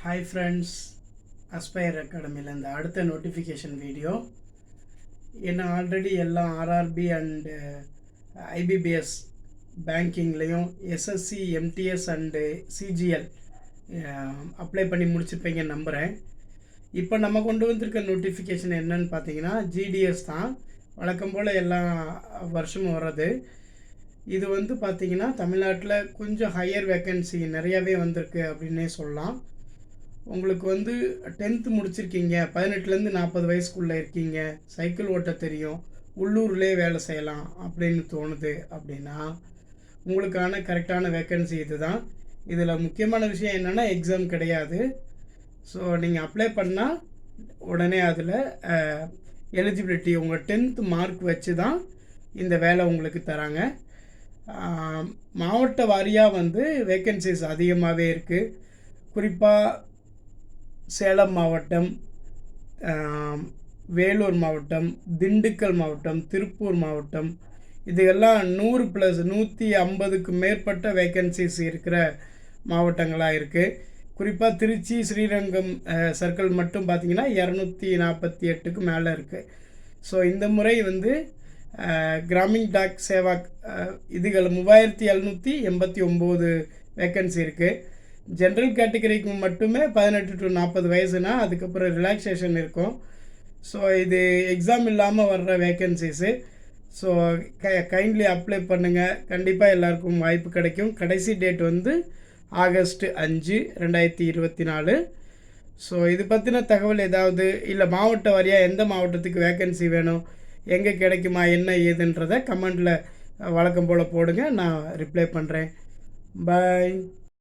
Hi friends, Aspire அகாடமிலேருந்து அடுத்த notification video. என்ன ஆல்ரெடி எல்லாம் ஆர்ஆர்பி அண்டு ஐபிபிஎஸ் பேங்கிங்லேயும் SSC MTS and CGL apply பண்ணி முடிச்சிருப்பீங்கன்னு நம்புகிறேன். இப்போ நம்ம கொண்டு வந்திருக்க நோட்டிஃபிகேஷன் என்னன்னு பார்த்தீங்கன்னா ஜிடிஎஸ் தான். வழக்கம் போல் எல்லா வருஷமும் வர்றது. இது பார்த்திங்கன்னா தமிழ்நாட்டில் கொஞ்சம் ஹையர் வேக்கன்சி நிறையாவே வந்திருக்கு அப்படின்னே சொல்லலாம். உங்களுக்கு 10th முடிச்சிருக்கீங்க, 18லேருந்து 40 வயசுக்குள்ளே இருக்கீங்க, சைக்கிள் ஓட்ட தெரியும், உள்ளூர்லேயே வேலை செய்யலாம் அப்படின்னு தோணுது அப்படின்னா உங்களுக்கான கரெக்டான வேக்கன்சி இது தான். இதில் முக்கியமான விஷயம் என்னென்னா எக்ஸாம் கிடையாது. ஸோ நீங்கள் அப்ளை பண்ணால் உடனே அதில் எலிஜிபிலிட்டி உங்கள் 10th மார்க் வச்சு தான் இந்த வேலை உங்களுக்கு தராங்க. மாவட்ட வாரியாக வேக்கன்சிஸ் அதிகமாகவே இருக்குது. குறிப்பாக சேலம் மாவட்டம், வேலூர் மாவட்டம், திண்டுக்கல் மாவட்டம், திருப்பூர் மாவட்டம், இதுயெல்லாம் 100+150க்கு மேற்பட்ட வேக்கன்சிஸ் இருக்கிற மாவட்டங்களாக இருக்குது. குறிப்பாக திருச்சி ஸ்ரீரங்கம் சர்க்கிள் மட்டும் பார்த்திங்கன்னா 248க்கு மேலே இருக்குது. ஸோ இந்த முறை கிராமின் டாக் சேவாக் இதுகள் 3789 வேக்கன்சி இருக்குது. ஜென்ரல் கேட்டகரிக்கு மட்டுமே 18 to 40 வயசுனா அதுக்கப்புறம் ரிலாக்ஸேஷன் இருக்கும். ஸோ இது எக்ஸாம் இல்லாமல் வர்ற வேக்கன்சிஸு. ஸோ கைண்ட்லி அப்ளை பண்ணுங்கள். கண்டிப்பாக எல்லாருக்கும் வாய்ப்பு கிடைக்கும். கடைசி டேட் ஆகஸ்ட் 5, 2024. ஸோ இது பற்றின தகவல் ஏதாவது இல்லை மாவட்ட வாரியாக எந்த மாவட்டத்துக்கு வேக்கன்சி வேணும், எங்கே கிடைக்குமா, என்ன ஏதுன்றதை கமெண்டில் வழக்கம் போல் போடுங்க. நான் ரிப்ளை பண்ணுறேன். பாய்.